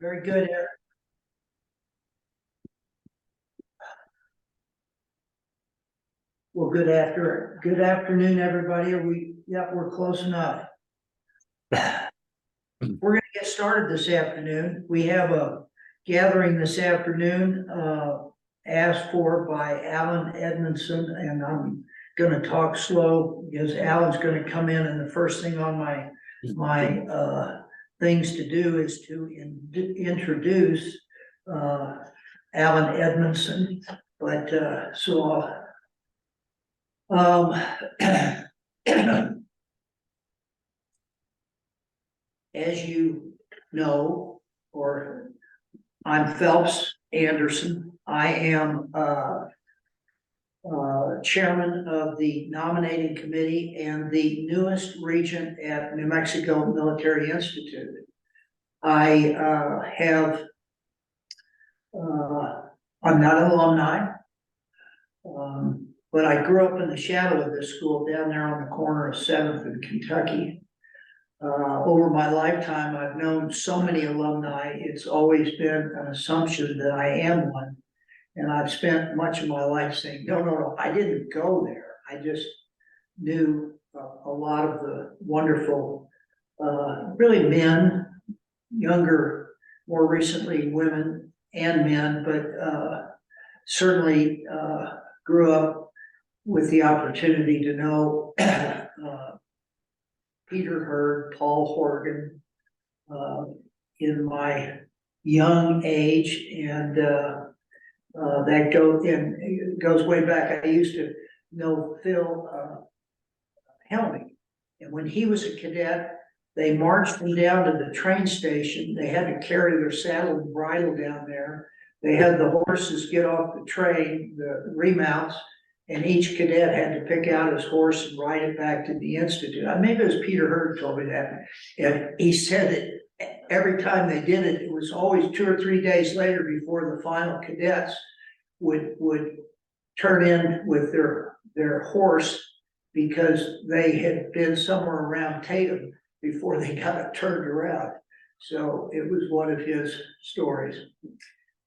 Very good, Eric. Well, good afternoon, everybody. We're close enough. We're gonna get started this afternoon. We have a gathering this afternoon, asked for by Alan Edmondson, and I'm gonna talk slow because Alan's gonna come in, and the first thing on my things to do is to introduce Alan Edmondson, but as you know, or I'm Phelps Anderson. I am chairman of the nominating committee and the newest regent at New Mexico Military Institute. I'm not an alumni, but I grew up in the shadow of this school down there on the corner of 7th and Kentucky. Over my lifetime, I've known so many alumni, it's always been an assumption that I am one. And I've spent much of my life saying, no, I didn't go there. I just knew a lot of the wonderful, really men, younger, more recently women and men, but certainly grew up with the opportunity to know Peter Hurd, Paul Horgan, in my young age, and that goes way back. I used to know Phil Helming, and when he was a cadet, they marched him down to the train station. They had to carry their saddle and bridle down there. They had the horses get off the train, the remounts, and each cadet had to pick out his horse and ride it back to the institute. Maybe it was Peter Hurd told me that. And he said that every time they did it, it was always 2 or 3 days later before the final cadets would turn in with their horse, because they had been somewhere around Tatum before they got it turned around. So it was one of his stories.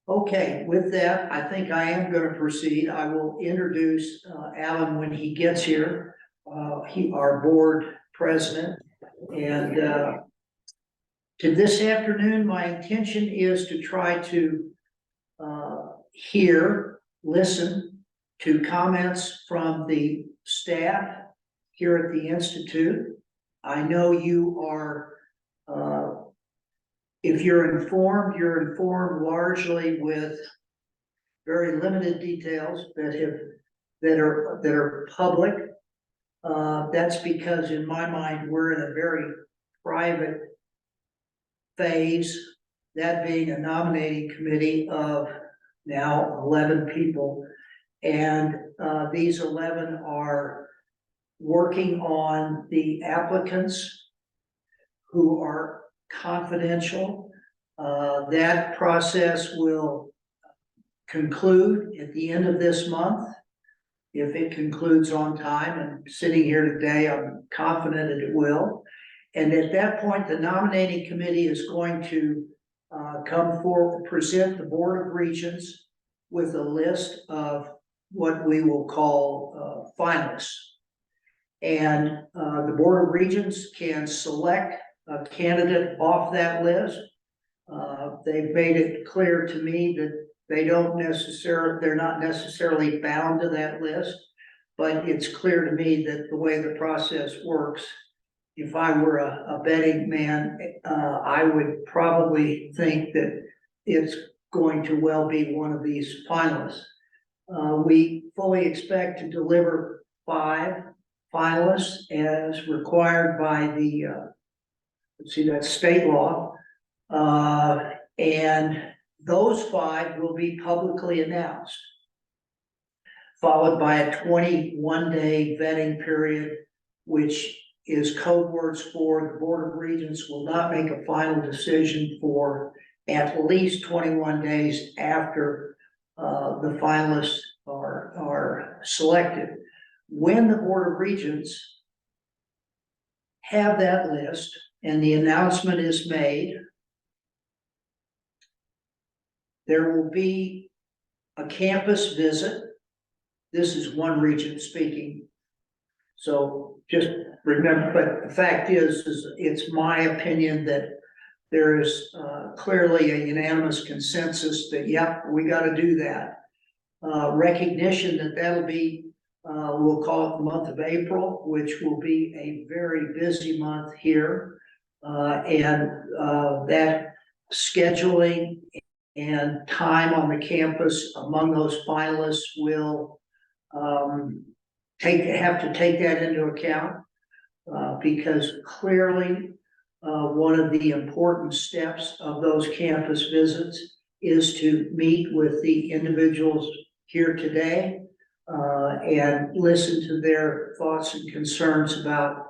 Okay, with that, I think I am going to proceed. I will introduce Alan when he gets here, our board president. And to this afternoon, my intention is to try to listen to comments from the staff here at the Institute. I know you are, if you're informed largely with very limited details that are public. That's because in my mind, we're in a very private phase, that being a nominating committee of now 11 people. And these 11 are working on the applicants who are confidential. That process will conclude at the end of this month, if it concludes on time. And sitting here today, I'm confident that it will. And at that point, the nominating committee is going to come forward, present the Board of Regents with a list of what we will call finalists. And the Board of Regents can select a candidate off that list. They've made it clear to me that they're not necessarily bound to that list, but it's clear to me that the way the process works, if I were a betting man, I would probably think that it's going to well be one of these finalists. We fully expect to deliver 5 finalists as required by the that's state law, and those 5 will be publicly announced, followed by a 21-day vetting period, which is code words for the Board of Regents will not make a final decision for at least 21 days after the finalists are selected. When the Board of Regents have that list and the announcement is made, There will be a campus visit. This is one regent speaking. So just remember, but the fact is it's my opinion that there is clearly a unanimous consensus that, yep, we got to do that. Recognition that that'll be, we'll call it the month of April, which will be a very busy month here. That scheduling and time on the campus among those finalists will have to take that into account, because clearly one of the important steps of those campus visits is to meet with the individuals here today and listen to their thoughts and concerns about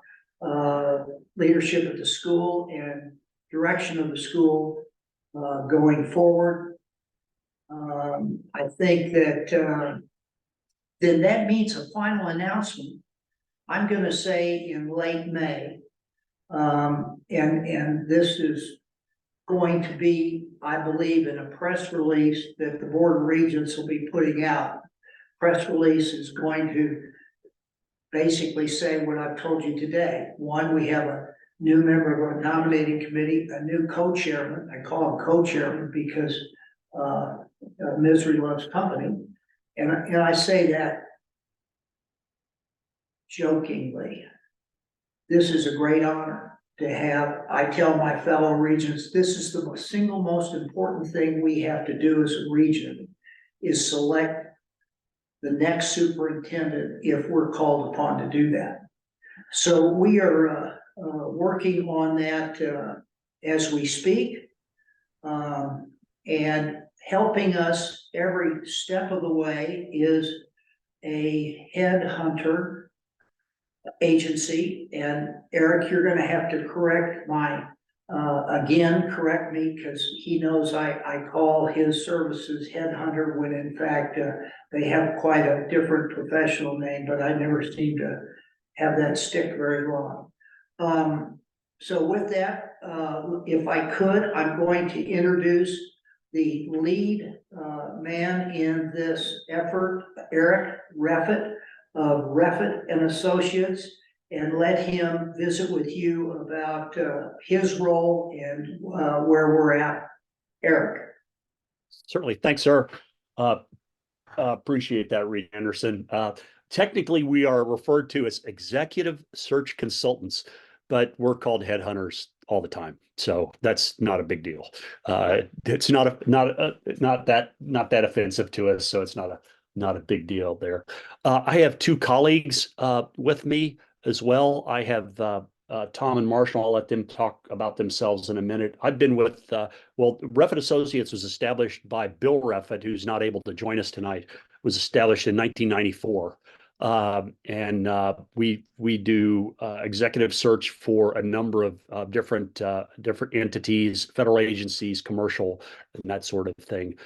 leadership at the school and direction of the school going forward. I think that then that means a final announcement, I'm going to say in late May. And this is going to be, I believe, in a press release that the Board of Regents will be putting out. Press release is going to basically say what I've told you today. One, we have a new member of our nominating committee, a new co-chairman. I call him co-chairman because misery loves company. And I say that jokingly. This is a great honor to have. I tell my fellow regents, this is the single most important thing we have to do as a region, is select the next superintendent if we're called upon to do that. So we are working on that as we speak, and helping us every step of the way is a headhunter agency. And Eric, you're going to have to correct correct me, because he knows I call his services headhunter when in fact they have quite a different professional name, but I never seem to have that stick very long. So with that, if I could, I'm going to introduce the lead man in this effort, Eric Reffett of Reffett and Associates, and let him visit with you about his role and where we're at. Eric. Certainly. Thanks, sir. Appreciate that, Reed Anderson. Technically, we are referred to as executive search consultants, but we're called headhunters all the time. So that's not a big deal. It's not that offensive to us. So it's not a big deal there. I have two colleagues with me as well. I have Tom and Marshall. I'll let them talk about themselves in a minute. I've been with, Reffett Associates was established by Bill Reffett, who's not able to join us tonight. It was established in 1994. We do executive search for a number of different entities, federal agencies, commercial, and that sort of thing.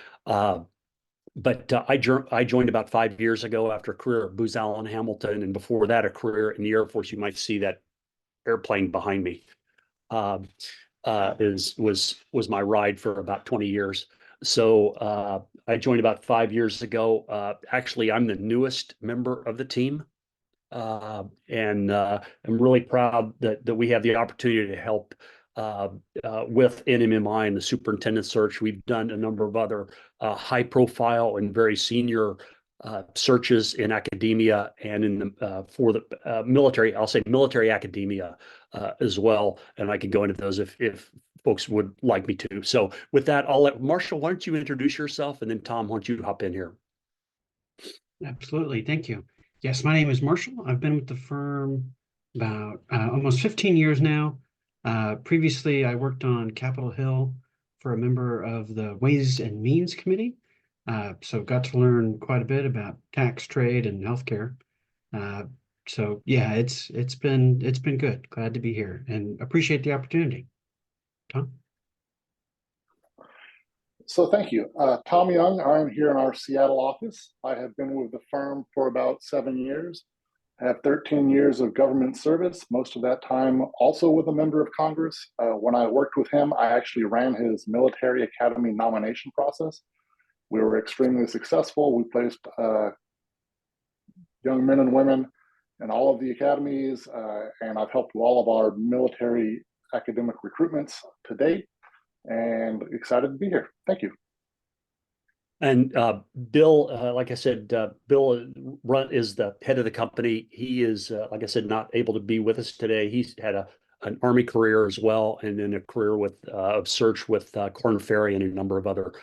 But I joined about 5 years ago after a career at Booz Allen Hamilton, and before that, a career in the Air Force. You might see that airplane behind me. Was my ride for about 20 years. So I joined about 5 years ago. Actually, I'm the newest member of the team, and I'm really proud that we have the opportunity to help with NMMI and the superintendent search. We've done a number of other high profile and very senior searches in academia and in the for the military. I'll say military academia as well, and I can go into those if folks would like me to. So with that, I'll let Marshall. Why don't you introduce yourself, and then Tom, why don't you hop in here? Absolutely, thank you. Yes, my name is Marshall. I've been with the firm about almost 15 years now. Previously, I worked on Capitol Hill for a member of the Ways and Means Committee. So got to learn quite a bit about tax, trade, and healthcare. So yeah, it's been good. Glad to be here and appreciate the opportunity. Tom? So thank you. Tom Young, I'm here in our Seattle office. I have been with the firm for about 7 years. I have 13 years of government service, most of that time also with a member of Congress. When I worked with him, I actually ran his military academy nomination process. We were extremely successful. We placed young men and women in all of the academies, and I've helped with all of our military academic recruitments to date, and excited to be here. Thank you. And Bill, like I said, Bill is the head of the company. He is, like I said, not able to be with us today. He's had an Army career as well, and then a career with of search with Korn Ferry and a number of other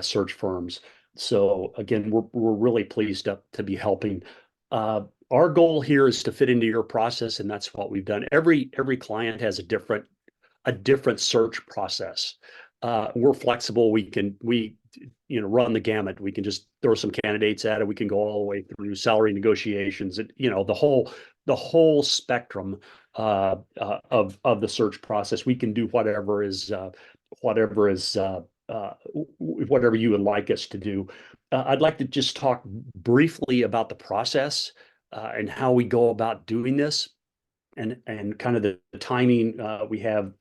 search firms. So again, we're really pleased to be helping. Our goal here is to fit into your process, and that's what we've done. Every client has a different search process. We're flexible. We run the gamut. We can just throw some candidates at it. We can go all the way through salary negotiations, and the whole spectrum of the search process. We can do whatever you would like us to do. I'd like to just talk briefly about the process and how we go about doing this, and kind of the timing we've had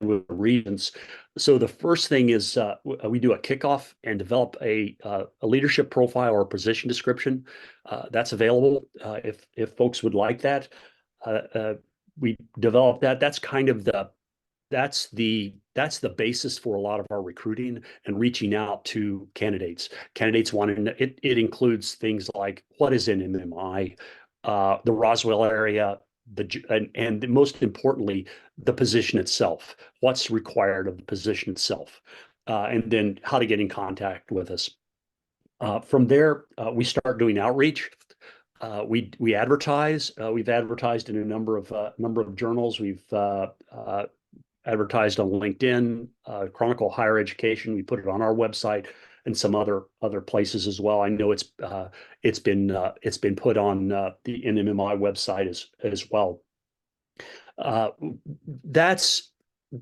with regions. So the first thing is we do a kickoff and develop a leadership profile or position description. That's available if folks would like that. We develop that. That's the basis for a lot of our recruiting and reaching out to candidates. Candidates wanting it includes things like what is in MMI, the Roswell area, and most importantly, the position itself. What's required of the position itself, and then how to get in contact with us. From there, we start doing outreach. We advertise. We've advertised in a number of journals. We've advertised on LinkedIn, Chronicle Higher Education. We put it on our website and some other places as well. I know it's been put on the NMMI website as well.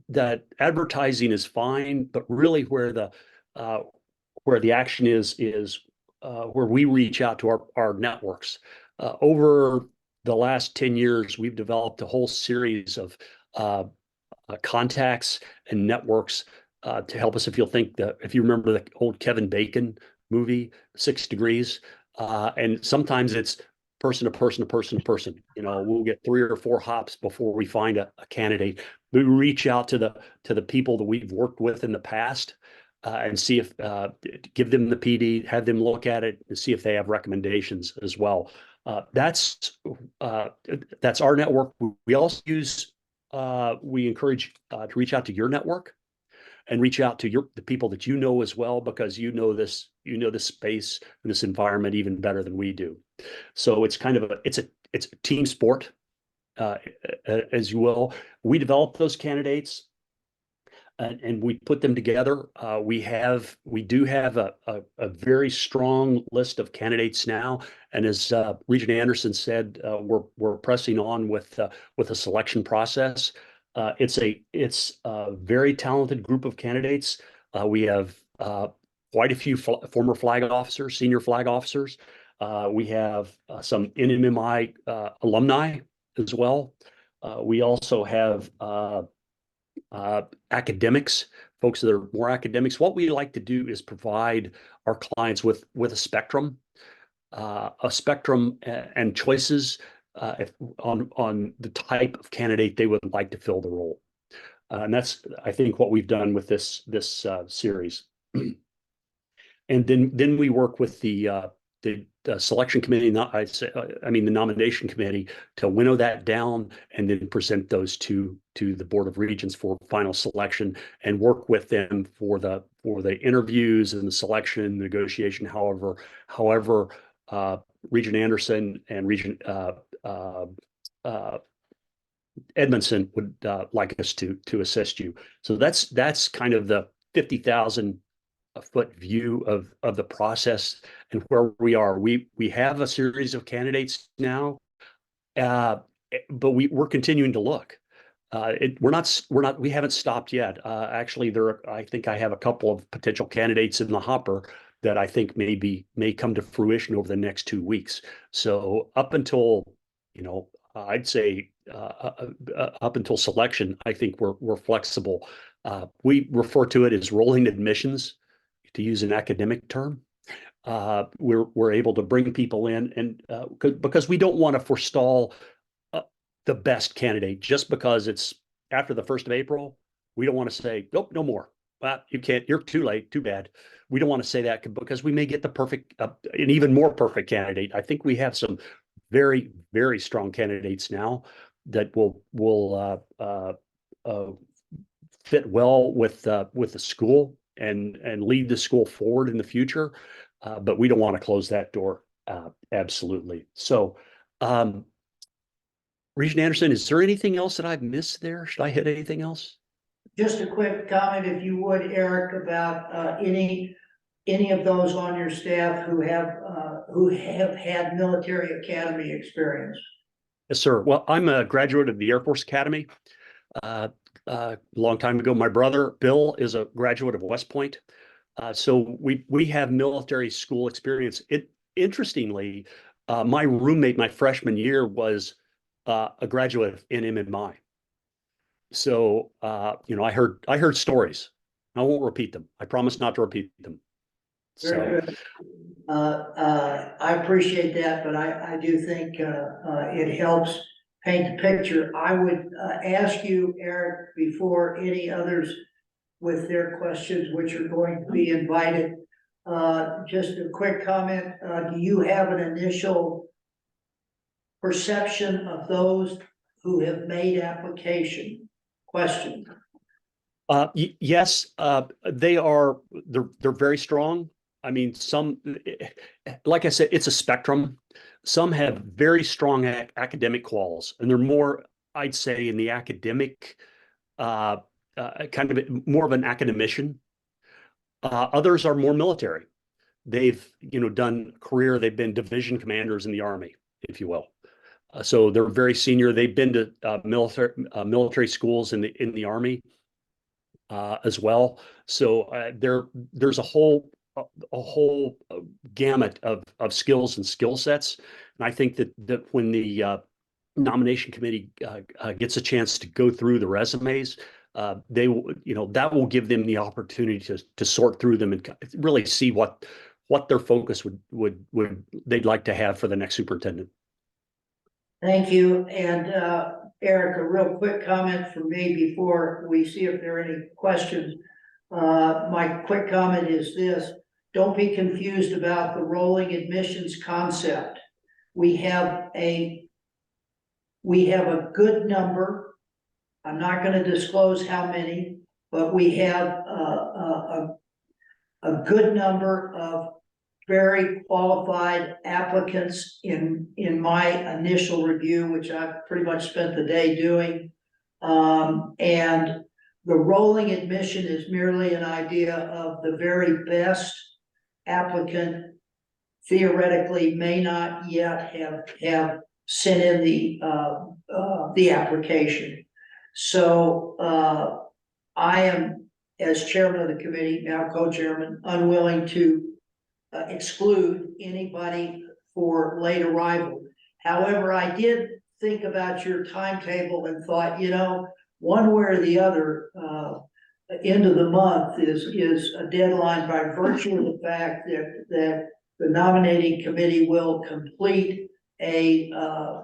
That advertising is fine, but really where the action is where we reach out to our networks. Over the last 10 years, we've developed a whole series of contacts and networks to help us. If you remember the old Kevin Bacon movie, 6 Degrees, and sometimes it's person to person to person to person. We'll get 3 or 4 hops before we find a candidate. We reach out to the people that we've worked with in the past and see if give them the PD, have them look at it, and see if they have recommendations as well. That's our network. We also we encourage to reach out to your network and reach out to the people that you know as well, because you know this space and this environment even better than we do. So it's kind of it's a team sport, as you will. We develop those candidates and we put them together. We do have a very strong list of candidates now, and as Regent Anderson said, we're pressing on with a selection process. It's a very talented group of candidates. We have quite a few former flag officers, senior flag officers. We have some NMMI alumni as well. We also have academics, folks that are more academics. What we like to do is provide our clients with a spectrum and choices on the type of candidate they would like to fill the role. And that's, I think, what we've done with this series. And then we work with the selection committee, the nomination committee, to winnow that down and then present those to the Board of Regents for final selection, and work with them for the interviews and the selection negotiation. However, Regent Anderson and Regent Edmondson would like us to assist you. So that's kind of the 50,000-foot view of the process and where we are. We have a series of candidates now, but we're continuing to look. We haven't stopped yet. Actually, I think I have a couple of potential candidates in the hopper that I think may come to fruition over the next 2 weeks. So up until, I'd say up until selection, I think we're flexible. We refer to it as rolling admissions. to use an academic term. We're able to bring people in, and because we don't want to forestall the best candidate just because it's after the 1st of April. We don't want to say, nope, no more. You can't, you're too late, too bad. We don't want to say that because we may get the perfect, an even more perfect candidate. I think we have some very, very strong candidates now that will fit well with the school and lead the school forward in the future. But we don't want to close that door. Absolutely. So, Regent Anderson, is there anything else that I've missed there? Should I hit anything else? Just a quick comment, if you would, Eric, about any of those on your staff who have had military academy experience. Yes, sir. Well, I'm a graduate of the Air Force Academy. A long time ago, my brother Bill is a graduate of West Point. So we have military school experience. Interestingly, my roommate my freshman year was a graduate of NMMI. So I heard stories. I won't repeat them. I promise not to repeat them. Very good. I appreciate that, but I do think it helps paint the picture. I would ask you, Eric, before any others with their questions, which are going to be invited, just a quick comment. Do you have an initial perception of those who have made application? Question. Yes, they're very strong. I mean, some, like I said, it's a spectrum. Some have very strong academic quals, and they're more, I'd say, in the academic, kind of more of an academician. Others are more military. They've, done career. They've been division commanders in the Army, if you will. So they're very senior. They've been to military schools in the Army as well. So there's a whole gamut of skills and skill sets. And I think that when the nomination committee gets a chance to go through the resumes, they will, that will give them the opportunity to sort through them and really see what their focus would they'd like to have for the next superintendent. Thank you. And Eric, a real quick comment from me before we see if there are any questions. My quick comment is this: don't be confused about the rolling admissions concept. We have a good number. I'm not going to disclose how many, but we have a good number of very qualified applicants in my initial review, which I've pretty much spent the day doing. And the rolling admission is merely an idea of the very best applicant theoretically may not yet have sent in the application. So I am, as chairman of the committee, now co-chairman, unwilling to exclude anybody for late arrival. However, I did think about your timetable and thought, one way or the other, end of the month is a deadline by virtue of the fact that the nominating committee will complete a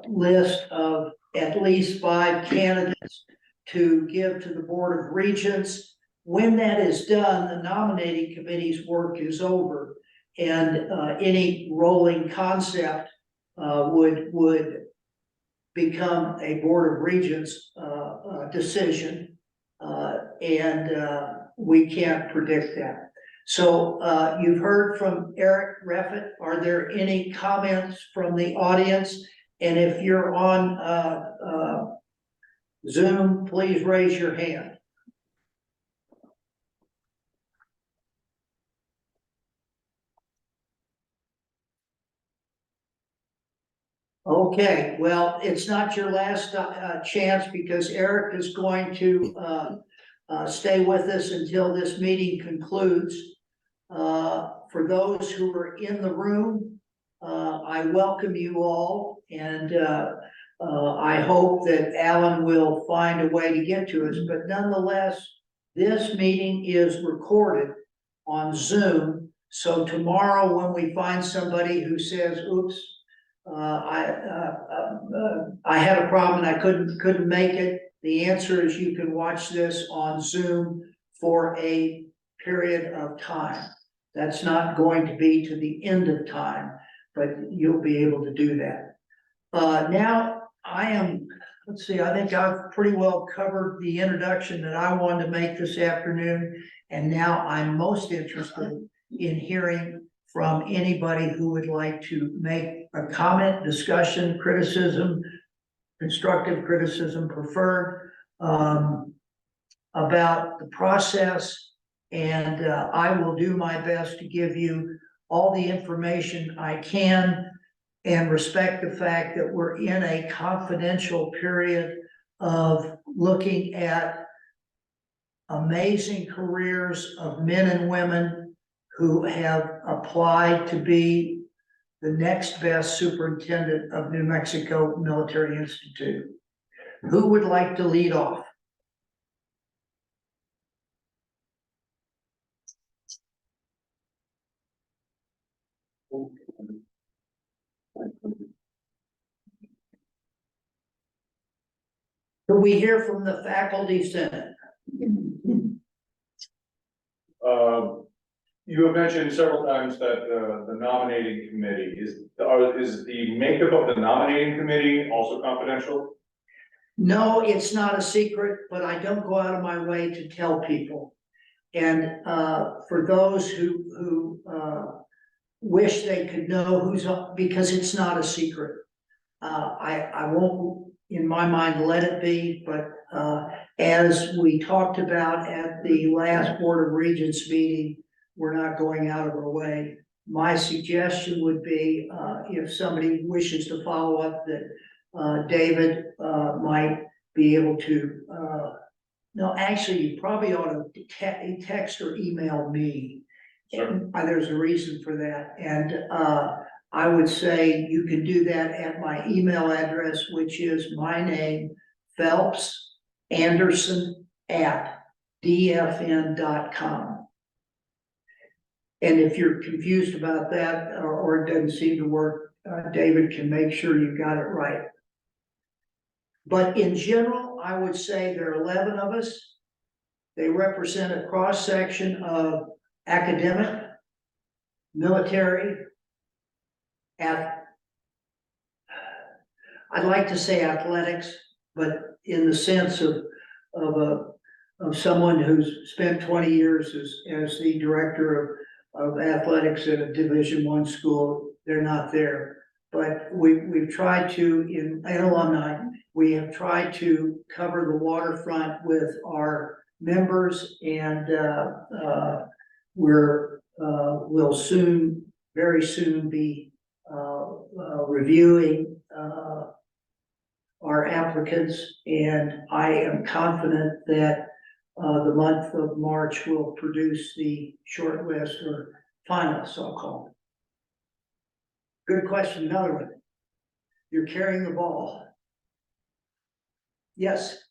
list of at least 5 candidates to give to the Board of Regents. When that is done, the nominating committee's work is over, and any rolling concept would become a Board of Regents decision, and we can't predict that. So you've heard from Eric Reffett. Are there any comments from the audience? And if you're on Zoom, please raise your hand. Okay, well, it's not your last chance, because Eric is going to stay with us until this meeting concludes. For those who are in the room, I welcome you all, and I hope that Alan will find a way to get to us. But nonetheless, this meeting is recorded. on Zoom. So tomorrow, when we find somebody who says, oops, I had a problem and I couldn't make it, the answer is you can watch this on Zoom for a period of time. That's not going to be to the end of time, but you'll be able to do that. Now let's see, I think I've pretty well covered the introduction that I wanted to make this afternoon. And now I'm most interested in hearing from anybody who would like to make a comment, discussion, criticism, constructive criticism preferred, about the process. And I will do my best to give you all the information I can and respect the fact that we're in a confidential period of looking at amazing careers of men and women who have applied to be the next best superintendent of New Mexico Military Institute. Who would like to lead off? Do we hear from the faculty senate? You have mentioned several times that the nominating committee is the makeup of the nominating committee also confidential? No, it's not a secret, but I don't go out of my way to tell people. And for those who wish they could know who's up, because it's not a secret. I won't, in my mind, let it be, but as we talked about at the last Board of Regents meeting, we're not going out of our way. My suggestion would be, if somebody wishes to follow up, that David might be able to, no, actually, you probably ought to text or email me. Sure. There's a reason for that. And I would say you can do that at my email address, which is my name, phelpsanderson@dfn.com. And if you're confused about that or it doesn't seem to work, David can make sure you got it right. But in general, I would say there are 11 of us. They represent a cross-section of academic, military, I'd like to say athletics, but in the sense of someone who's spent 20 years as the director of athletics at a Division I school, they're not there. But we've tried to, in alumni, we have tried to cover the waterfront with our members, and we'll soon, very soon, be reviewing our applicants, and I am confident that the month of March will produce the short list or finalists, I'll call it. Good question, another one. You're carrying the ball. Yes.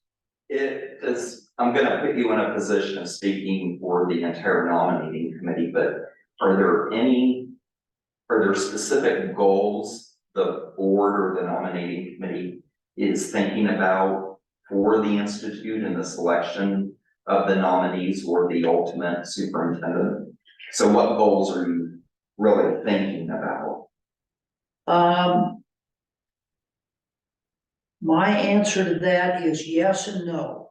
I'm gonna put you in a position of speaking for the entire nominating committee, but are there specific goals the board or the nominating committee is thinking about for the institute in the selection of the nominees or the ultimate superintendent? So what goals are you really thinking about? My answer to that is yes and no.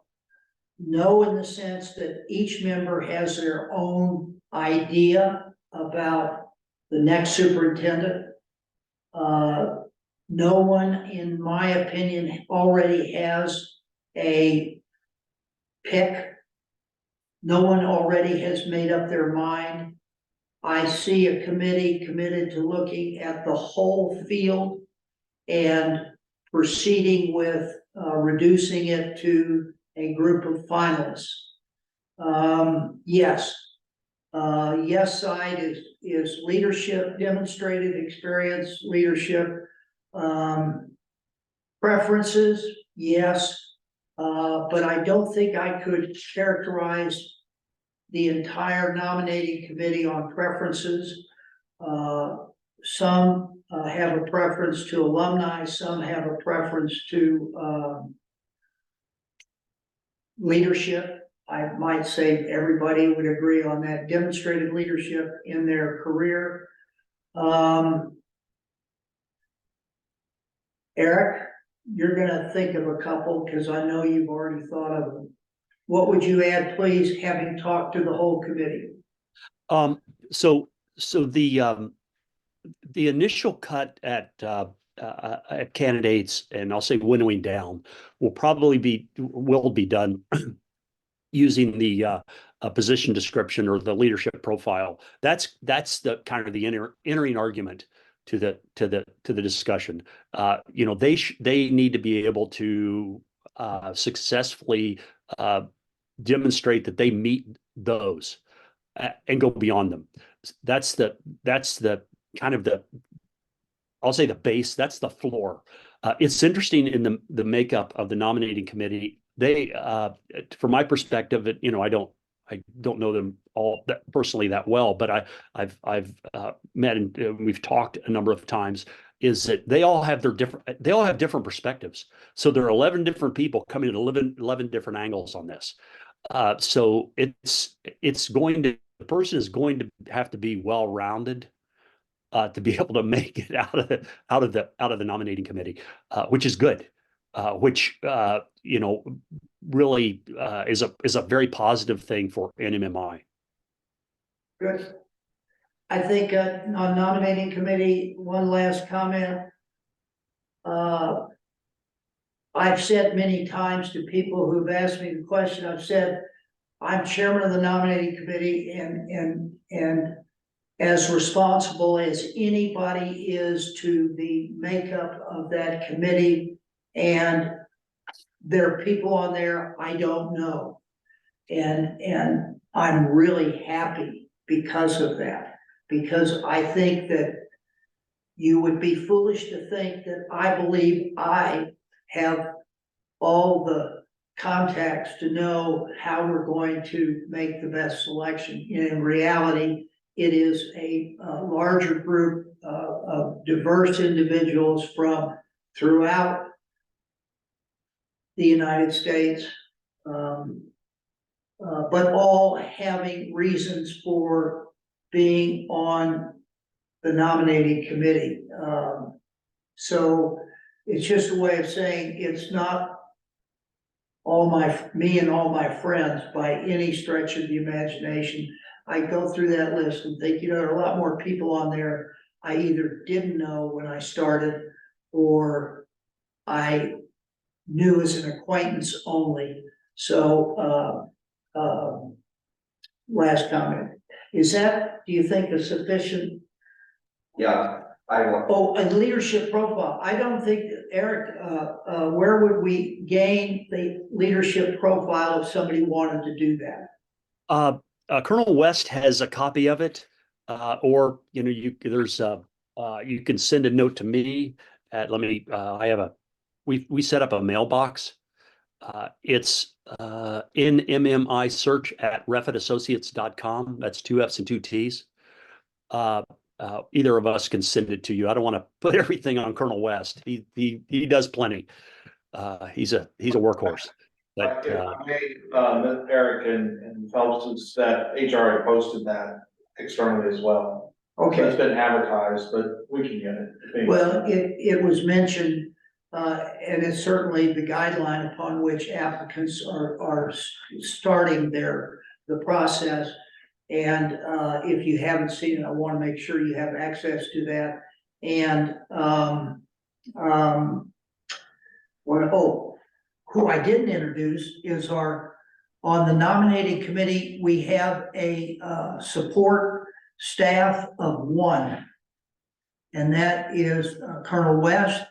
No, in the sense that each member has their own idea about the next superintendent. No one, in my opinion, already has a pick. No one already has made up their mind. I see a committee committed to looking at the whole field and proceeding with reducing it to a group of finalists. Yes. Yes side is leadership, demonstrated experience, leadership. Preferences, yes. But I don't think I could characterize the entire nominating committee on preferences. Some have a preference to alumni, some have a preference to leadership. I might say everybody would agree on that, demonstrated leadership in their career. Eric, you're gonna think of a couple, because I know you've already thought of them. What would you add, please, having talked to the whole committee? So the initial cut at candidates, and I'll say winnowing down, will be done using the position description or the leadership profile. That's the kind of the entering argument to the discussion. They need to be able to successfully demonstrate that they meet those and go beyond them. That's the kind of I'll say the base. That's the floor. It's interesting in the makeup of the nominating committee. They, from my perspective, I don't know them all that personally that well, but I've met and we've talked a number of times. Is that they all have different perspectives. So there are 11 different people coming at 11 different angles on this. So the person is going to have to be well-rounded to be able to make it out of the nominating committee, which is good, which really is a very positive thing for NMMI. Good. I think on nominating committee, one last comment. I've said many times to people who've asked me the question, I've said, I'm chairman of the nominating committee and as responsible as anybody is to the makeup of that committee. And there are people on there I don't know. And I'm really happy because of that, because I think that you would be foolish to think that I believe I have all the contacts to know how we're going to make the best selection. In reality, it is a larger group of diverse individuals from throughout the United States, but all having reasons for being on the nominating committee. So it's just a way of saying it's not me and all my friends by any stretch of the imagination. I go through that list and think, there are a lot more people on there I either didn't know when I started or I knew as an acquaintance only. So, last comment. Do you think a sufficient? Yeah, Oh, a leadership profile. I don't think, Eric, where would we gain the leadership profile if somebody wanted to do that? Colonel West has a copy of it, or you can send a note to me at we set up a mailbox. It's NMMI search at refitassociates.com. That's 2 F's and 2 T's. Either of us can send it to you. I don't want to put everything on Colonel West. He does plenty. He's a workhorse. But Eric and Phelps, that HR posted that externally as well. Okay. So it's been advertised, but we can get it. Well, it was mentioned, and it's certainly the guideline upon which applicants are starting the process. And if you haven't seen it, I want to make sure you have access to that. And who I didn't introduce is on the nominating committee, we have a support staff of 1. And that is Colonel West,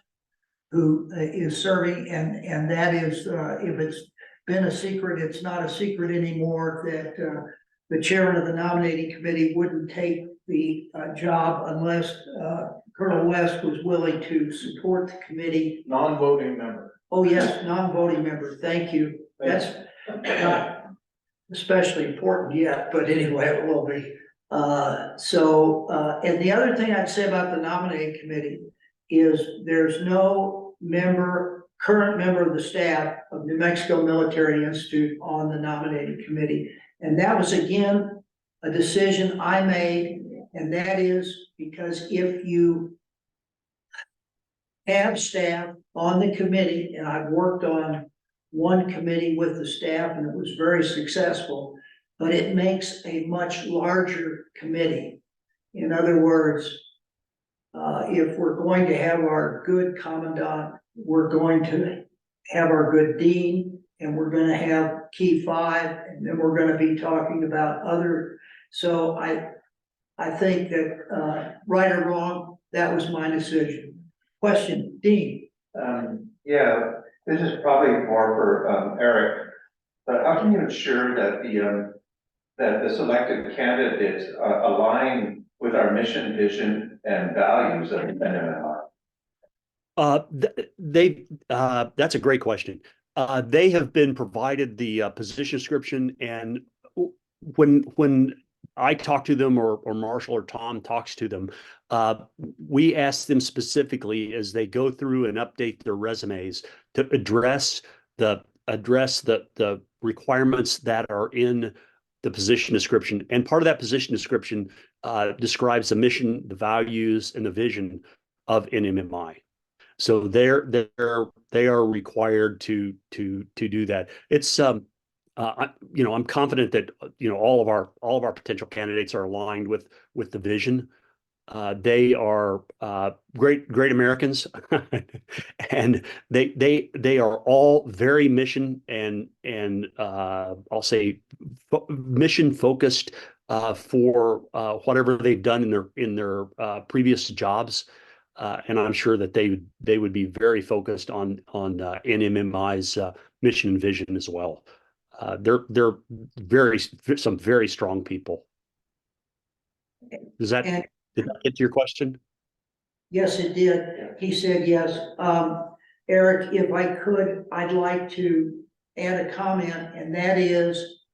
who is serving, and that is, if it's been a secret, it's not a secret anymore that the chairman of the nominating committee wouldn't take the job unless Colonel West was willing to support the committee. Non-voting member. Oh, yes, non-voting member. Thank you. That's especially important yet, but anyway, it will be. And the other thing I'd say about the nominating committee is there's no current member of the staff of New Mexico Military Institute on the nominating committee. And that was, again, a decision I made, and that is because if you have staff on the committee, and I've worked on one committee with the staff and it was very successful, but it makes a much larger committee. In other words, if we're going to have our good commandant, we're going to have our good dean, and we're going to have key five, and then we're going to be talking about other. So I think that, right or wrong, that was my decision. Question, Dean. Yeah, this is probably more for Eric, but how can you ensure that the selected candidates align with our mission, vision, and values of NMMI? That's a great question. They have been provided the position description, and when I talk to them, or Marshall or Tom talks to them, we ask them specifically as they go through and update their resumes to address the requirements that are in the position description. And part of that position description describes the mission, the values, and the vision of NMMI. So they are required to do that. It's I'm confident that all of our potential candidates are aligned with the vision. They are great Americans, and they are all very mission and I'll say mission focused for whatever they've done in their previous jobs. And I'm sure that they would be very focused on NMMI's mission and vision as well. They're some very strong people. Did that get to your question? Yes, it did. He said yes. Eric, if I could, I'd like to add a comment, and that is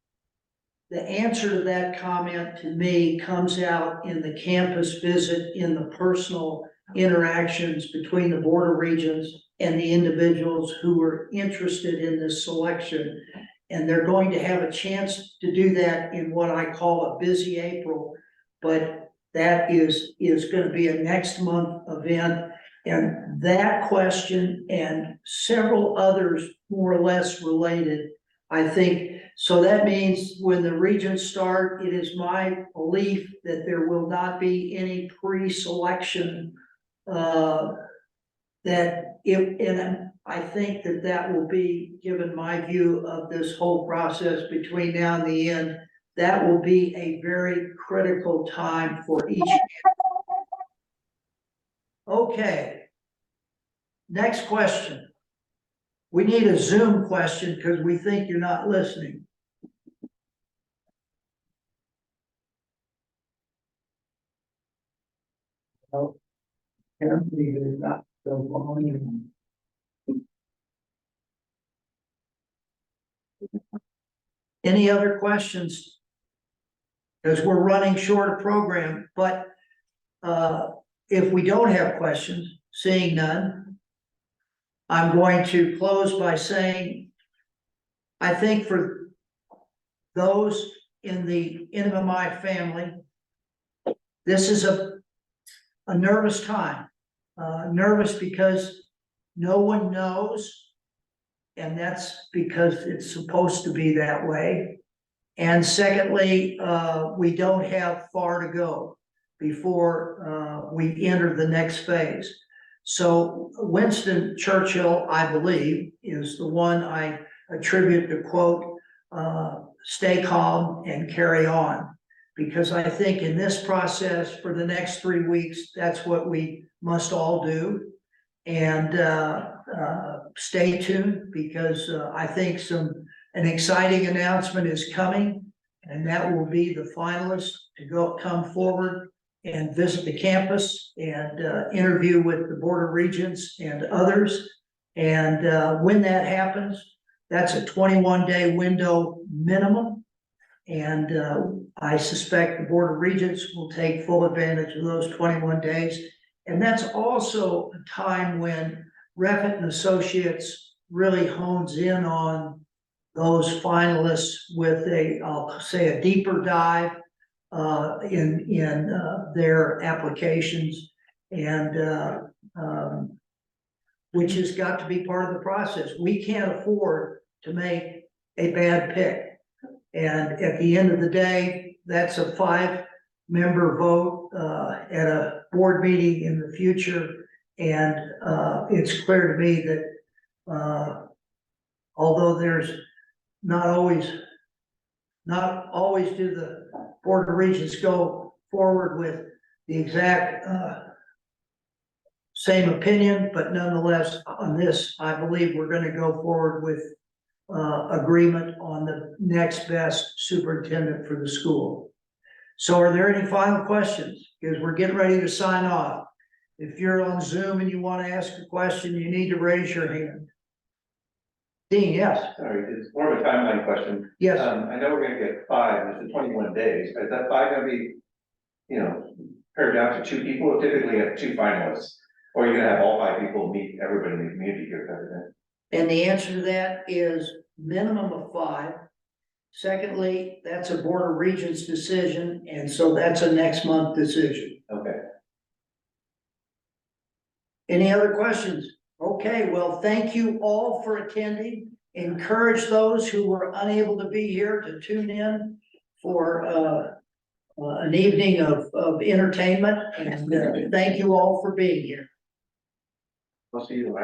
the answer to that comment to me comes out in the campus visit, in the personal interactions between the Board of Regents and the individuals who were interested in this selection. And they're going to have a chance to do that in what I call a busy April, but that is going to be a next month event. And that question and several others more or less related, I think. So that means when the regents start, it is my belief that there will not be any pre-selection and I think that will be, given my view of this whole process between now and the end, that will be a very critical time for each. Okay. Next question. We need a Zoom question because we think you're not listening. Well, apparently there's not so long. Any other questions? Because we're running short of program, but if we don't have questions, seeing none, I'm going to close by saying, I think for those in the NMMI family, this is a nervous time. Nervous because no one knows, and that's because it's supposed to be that way. And secondly, we don't have far to go before we enter the next phase. So Winston Churchill, I believe, is the one I attribute the quote, stay calm and carry on. Because I think in this process for the next 3 weeks, that's what we must all do. And stay tuned, because I think an exciting announcement is coming, and that will be the finalists to come forward and visit the campus and interview with the Board of Regents and others. And when that happens, that's a 21-day window minimum. And I suspect the Board of Regents will take full advantage of those 21 days. And that's also a time when Refit and Associates really hones in on those finalists with I'll say a deeper dive in their applications, and which has got to be part of the process. We can't afford to make a bad pick. And at the end of the day, that's a 5-member vote at a board meeting in the future. And it's clear to me that although there's not always do the Board of Regents go forward with the exact same opinion, but nonetheless, on this, I believe we're going to go forward with agreement on the next best superintendent for the school. So are there any final questions? Because we're getting ready to sign off. If you're on Zoom and you want to ask a question, you need to raise your hand. Dean, yes. Sorry, it's more of a timeline question. Yes. I know we're gonna get 5, and it's 21 days, is that 5 gonna be, pared down to 2 people? Typically have 2 finalists, or you're gonna have all 5 people meet everybody in the community here, kind of thing? And the answer to that is minimum of 5. Secondly, that's a Board of Regents decision, and so that's a next month decision. Okay. Any other questions? Okay, well, thank you all for attending. Encourage those who were unable to be here to tune in for an evening of entertainment, and thank you all for being here. I'll see you.